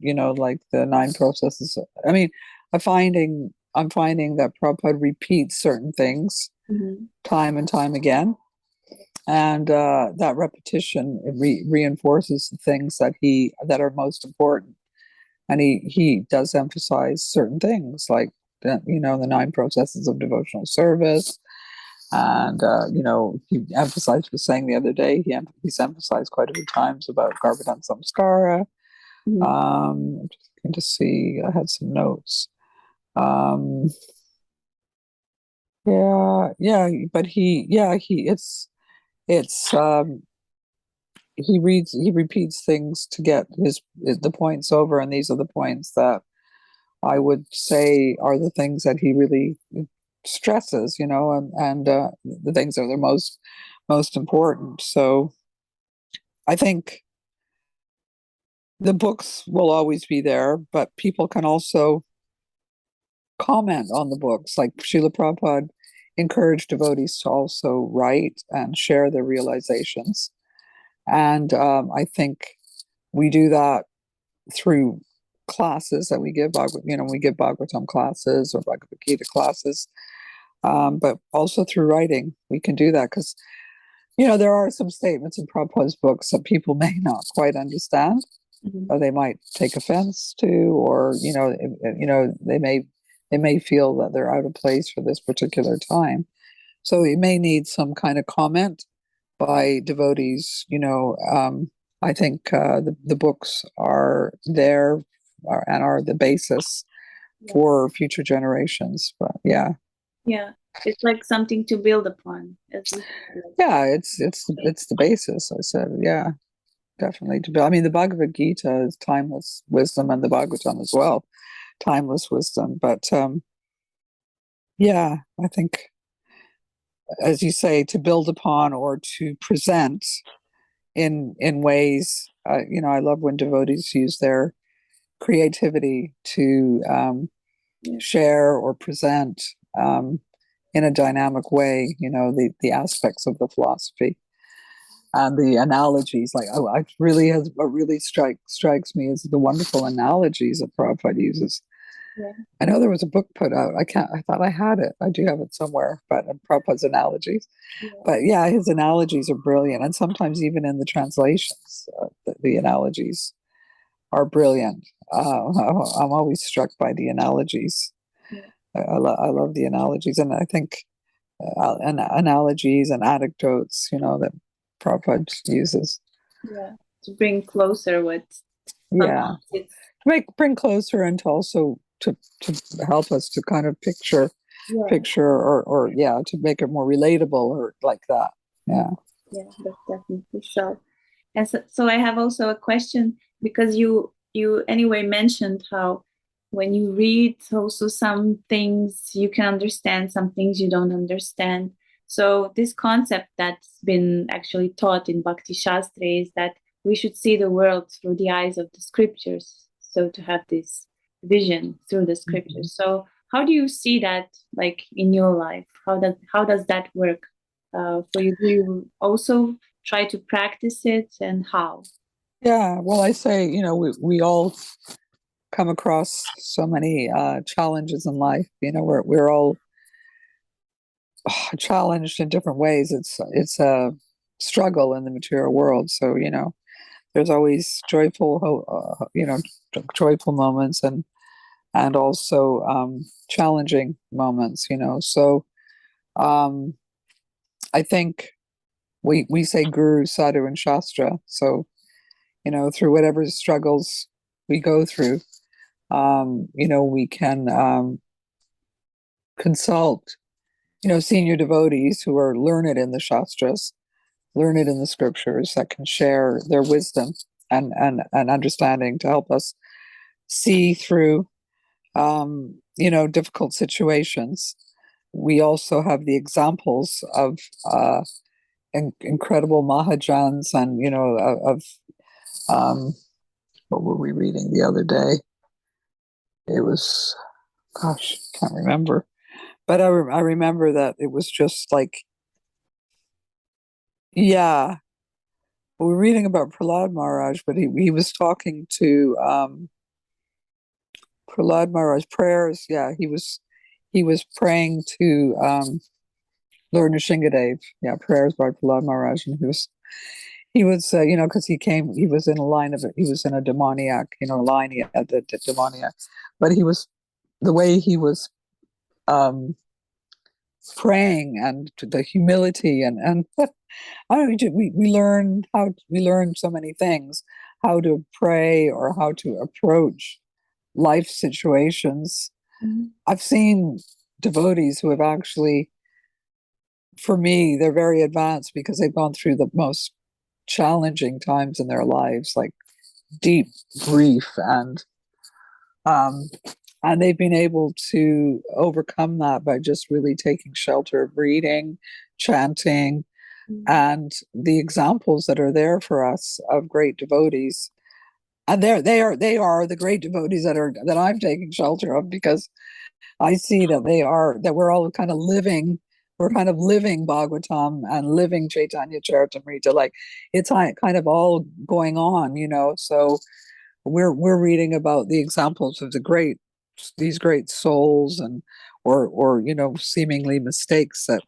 9 processes. I'm finding that Prabhupada repeats certain things time and time again, and that repetition, it reinforces the things that are most important, and he does emphasize certain things, like the 9 processes of devotional service. And he was saying the other day, he's emphasized quite a few times about Garbhadan Samskara. I'm just going to see, I had some notes. But he repeats things to get the points over, and these are the points that I would say are the things that he really stresses, and the things that are most important. So I think the books will always be there, but people can also comment on the books. Like Srila Prabhupada encouraged devotees to also write and share their realizations. And I think we do that through classes that we give. We give Bhagavatam classes or Bhagavad Gita classes, but also through writing. We can do that because, there are some statements in Prabhupada's books that people may not quite understand, or they might take offense to, or they may they may feel that they're out of place for this particular time. So it may need some kind of comment by devotees. I think the books are there and are the basis for future generations. But yeah, it's like something to build upon. yeah, it's the basis. I said, yeah, definitely to build. I mean, the Bhagavad Gita is timeless wisdom, and the Bhagavatam as well, timeless wisdom. But yeah, I think, as you say, to build upon or to present in ways. I love when devotees use their creativity to share or present in a dynamic way. The aspects of the philosophy and the analogies. Like, what really strikes me is the wonderful analogies that Prabhupada uses. Yeah. I know there was a book put out. I thought I had it. I do have it somewhere, but Prabhupada's analogies. Yeah. But yeah, his analogies are brilliant, and sometimes even in the translations, the analogies are brilliant. I'm always struck by the analogies. Yeah. I love the analogies, and I think analogies and anecdotes, that Prabhupada uses. Yeah, to bring closer what. Yeah, bring closer, and also to help us to kind of picture or to make it more relatable or like that. Yeah, that's definitely so. And so I have also a question, because you anyway mentioned how when you read also some things you can understand, some things you don't understand. So this concept that's been actually taught in Bhakti Shastra is that we should see the world through the eyes of the scriptures. So to have this vision through the scriptures. So how do you see that, like, in your life? How does that work for you? Do you also try to practice it, and how? Yeah, well, I say, we all come across so many challenges in life. We're all challenged in different ways. It's a struggle in the material world. So there's always joyful moments and also challenging moments. So I think we say Guru, Sadhu, and Shastra. So through whatever struggles we go through, we can consult senior devotees who are learned in the Shastras, learned in the scriptures, that can share their wisdom and understanding to help us see through difficult situations. We also have the examples of incredible Mahajans and of what were we reading the other day? It was, gosh, can't remember. But I remember that it was just like, yeah, we were reading about Prahlad Maharaj, but he was talking to Prahlad Maharaj prayers. Yeah, he was praying to Lord Nrsingadev. Yeah, prayers by Prahlad Maharaj, and he was because he was in a line of it. He was in a demoniac, line. He had the demoniac, but the way he was praying, and the humility and I don't know, we learn so many things, how to pray or how to approach life situations. Mm-hmm. I've seen devotees who have actually, for me, they're very advanced because they've gone through the most challenging times in their lives, like deep grief, and they've been able to overcome that by just really taking shelter of reading, chanting, and the examples that are there for us of great devotees. And they are the great devotees that I'm taking shelter of, because I see that we're all kind of living. We're kind of living Bhagavatam and living Chaitanya Charitamrita. Like, it's kind of all going on, So we're reading about the examples of these great souls, and or seemingly mistakes that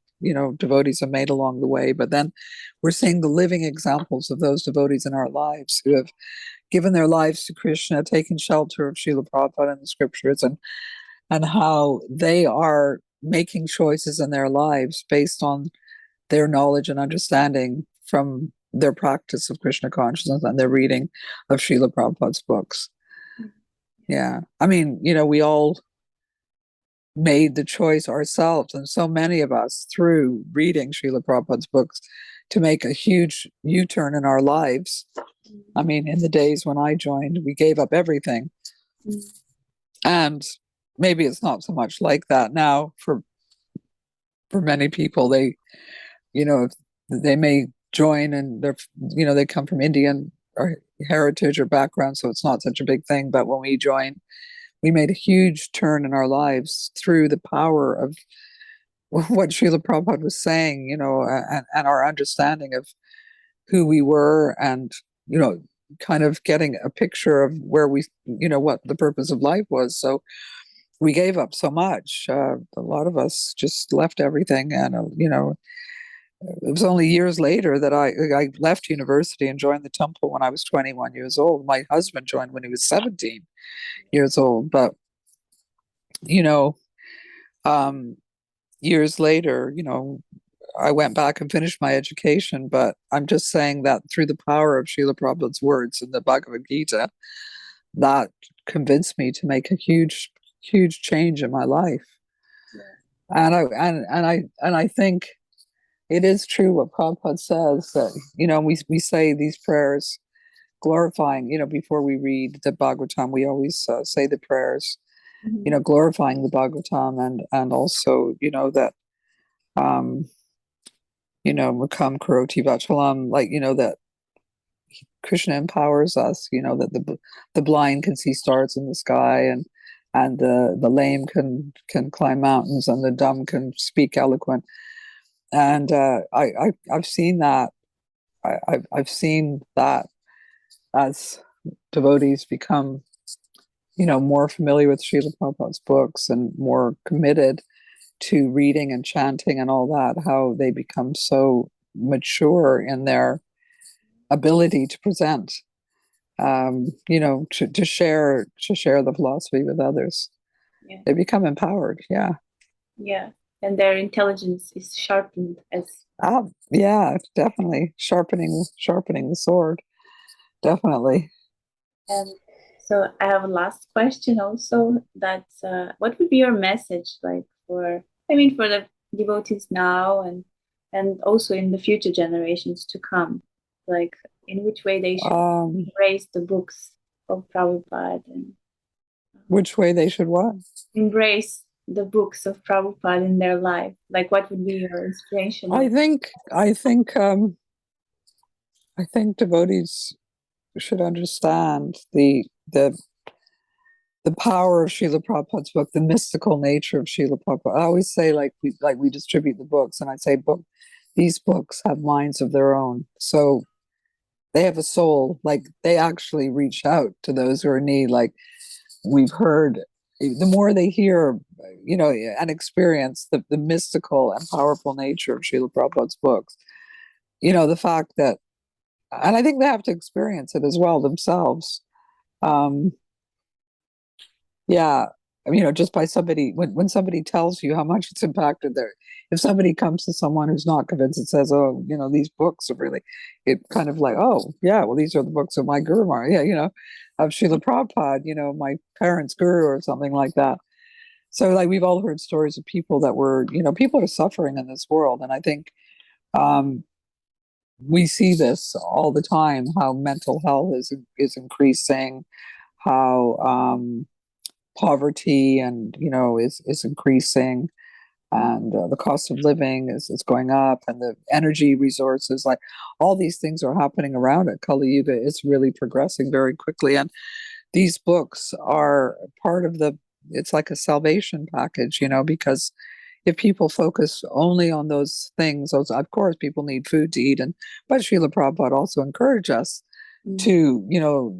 devotees have made along the way. But then we're seeing the living examples of those devotees in our lives who have given their lives to Krishna, taken shelter of Srila Prabhupada and the scriptures, and how they are making choices in their lives based on their knowledge and understanding from their practice of Krishna consciousness and their reading of Srila Prabhupada's books. Yeah. I mean, we all made the choice ourselves, and so many of us, through reading Srila Prabhupada's books, to make a huge U-turn in our lives. I mean, in the days when I joined, we gave up everything. And maybe it's not so much like that now for many people. They, they may join and they're, they come from Indian or heritage or background, so it's not such a big thing. But when we joined, we made a huge turn in our lives through the power of what Srila Prabhupada was saying, and our understanding of who we were, and, kind of getting a picture of where we, what the purpose of life was. So we gave up so much. A lot of us just left everything. And, it was only years later that I left university and joined the temple when I was 21 years old. My husband joined when he was 17 years old. But, years later, I went back and finished my education. But I'm just saying that through the power of Srila Prabhupada's words in the Bhagavad Gita, that convinced me to make a huge, huge change in my life. And I think it is true what Prabhupada says, that, we say these prayers glorifying, before we read the Bhagavatam, we always say the prayers, glorifying the Bhagavatam, and also, that, Mukam Karoti Vachalam, that Krishna empowers us, that the blind can see stars in the sky, and the lame can climb mountains, and the dumb can speak eloquent. And I've seen that. I've seen that as devotees become, more familiar with Srila Prabhupada's books and more committed to reading and chanting and all that, how they become so mature in their ability to present, to share the philosophy with others. Yeah. They become empowered. Yeah. Yeah. And their intelligence is sharpened as. Yeah, definitely sharpening the sword. Definitely. And so I have a last question also. That's what would be your message for the devotees now and also in the future generations to come? Like, in which way they should embrace the books of Prabhupada, and which way they should what? Embrace the books of Prabhupada in their life. Like, what would be your inspiration? I think devotees should understand the power of Srila Prabhupada's book, the mystical nature of Srila Prabhupada. I always say, we distribute the books, and I say, these books have minds of their own. So they have a soul. Like, they actually reach out to those who are in need. Like, we've heard, the more they hear, and experience the mystical and powerful nature of Srila Prabhupada's books, the fact that, and I think they have to experience it as well themselves. Yeah, just by somebody, when somebody tells you how much it's impacted their, if somebody comes to someone who's not convinced and says, oh, these books are really, it kind of like, oh, yeah, well, these are the books of my Guru Maharaj, of Srila Prabhupada, my parents' guru or something like that. So we've all heard stories of people that were, people are suffering in this world. And I think we see this all the time, how mental health is increasing, how poverty and is increasing, and the cost of living is going up, and the energy resources, like all these things are happening around it. Kali Yuga is really progressing very quickly, and these books are part of it's like a salvation package, because if people focus only on those things, of course people need food to eat, but Srila Prabhupada also encouraged us to,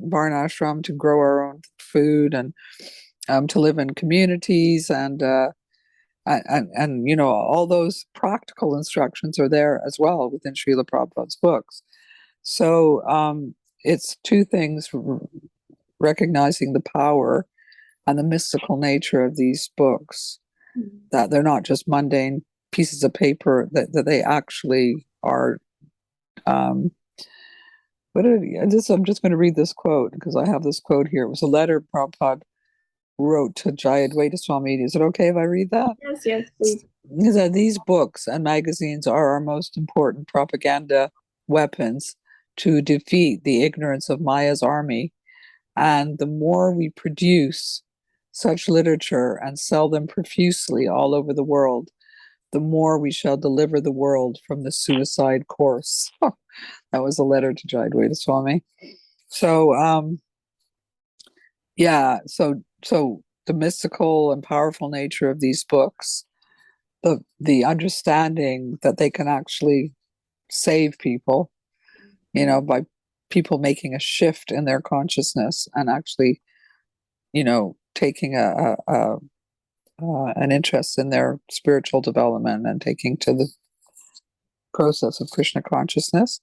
varnashram, to grow our own food, and to live in communities, and all those practical instructions are there as well within Srila Prabhupada's books. So it's two things: recognizing the power and the mystical nature of these books, that they're not just mundane pieces of paper, that they actually are. I'm just going to read this quote because I have this quote here. It was a letter Prabhupada wrote to Jayadvaita Swami. Is it okay if I read that? Yes, yes, please. He said, these books and magazines are our most important propaganda weapons to defeat the ignorance of Maya's army. And the more we produce such literature and sell them profusely all over the world, the more we shall deliver the world from the suicide course. That was a letter to Jayadvaita Swami. So, so the mystical and powerful nature of these books, the understanding that they can actually save people, by people making a shift in their consciousness and actually, taking an interest in their spiritual development and taking to the process of Krishna consciousness.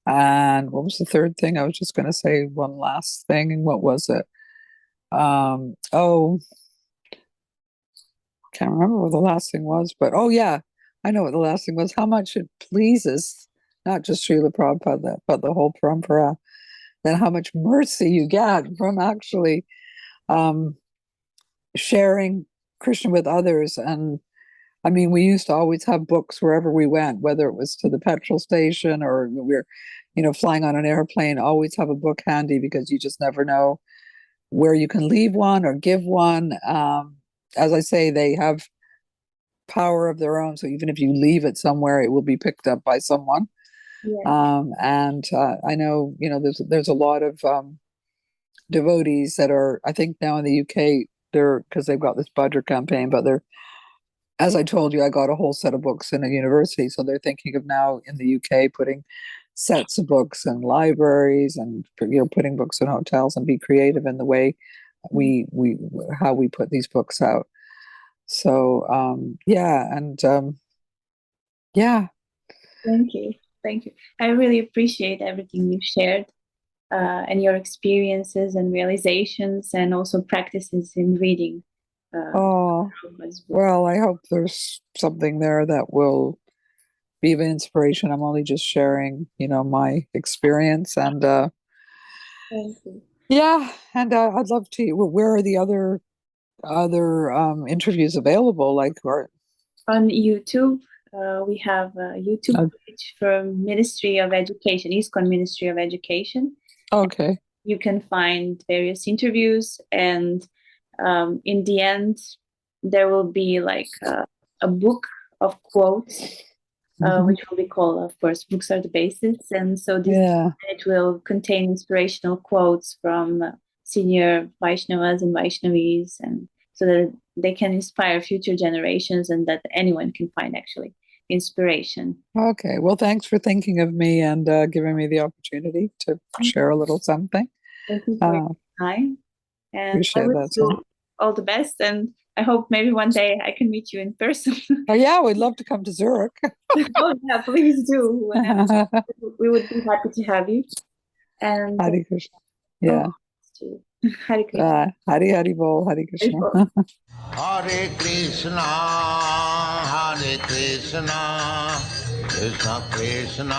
And what was the third thing? I was just going to say one last thing. And what was it? Can't remember what the last thing was, but I know what the last thing was. How much it pleases not just Srila Prabhupada, but the whole parampara, then how much mercy you get from actually sharing Krishna with others. And I mean, we used to always have books wherever we went, whether it was to the petrol station or we're, flying on an airplane, always have a book handy because you just never know where you can leave one or give one. As I say, they have power of their own. So even if you leave it somewhere, it will be picked up by someone. Yeah. And I know, there's a lot of devotees that are, I think now in the UK, because they've got this budget campaign, but as I told you, I got a whole set of books in a university. So they're thinking of now in the UK putting sets of books in libraries and, putting books in hotels and be creative in the way how we put these books out. So, Thank you. Thank you. I really appreciate everything you've shared and your experiences and realizations and also practices in reading. Well, I hope there's something there that will be of inspiration. I'm only just sharing, my experience and Thank you. Yeah, and I'd love to. Where are the other interviews available? Like, on YouTube, we have a YouTube page for Ministry of Education, ISKCON Ministry of Education. Okay. You can find various interviews, and in the end, there will be like a book of quotes, which will be called, of course, Books Are the Basis. And so it will contain inspirational quotes from senior Vaishnavas and Vaishnavis, and so that they can inspire future generations and that anyone can find actually inspiration. Okay. Well, thanks for thinking of me and giving me the opportunity to share a little something. Thank you for your time. And Appreciate I wish you all the best. And I hope maybe one day I can meet you in person. Oh, yeah, we'd love to come to Zurich. Oh, yeah, please do. We would be happy to have you. And Hare Krishna. Yeah. Hare Krishna. Hare Bol, Hare Krishna. Hare Krishna, Hare Krishna, Krishna Krishna,